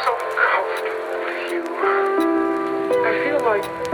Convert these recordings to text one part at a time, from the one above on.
So comfortable with you. I feel like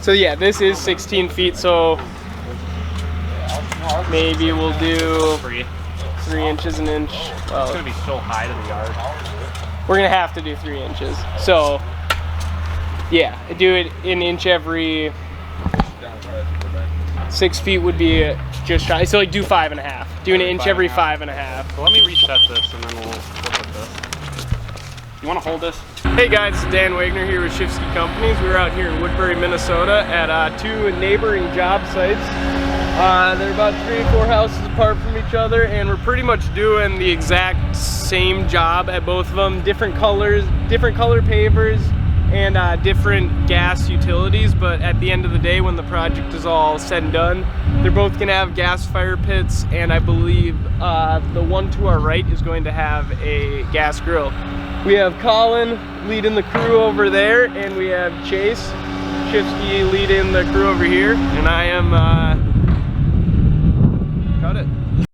So yeah, this is 16 feet, so maybe we'll do 3 inches an inch. Well, It's gonna be so high to the yard. we're gonna have to do 3 inches. So yeah, do it an inch every 6 feet would be just shy. So like do 5.5. Do an inch every 5.5. So let me reset this and then we'll look at this. You wanna hold this? Hey guys, it's Dan Wagner here with Schifsky Companies. We're out here in Woodbury, Minnesota at 2 neighboring job sites. They're about 3 or 4 houses apart from each other, and we're pretty much doing the exact same job at both of them. Different colors, different color pavers, and different gas utilities, but at the end of the day, when the project is all said and done, they're both gonna have gas fire pits, and I believe the one to our right is going to have a gas grill. We have Colin leading the crew over there, and we have Chase Schifsky leading the crew over here, and I am cut it.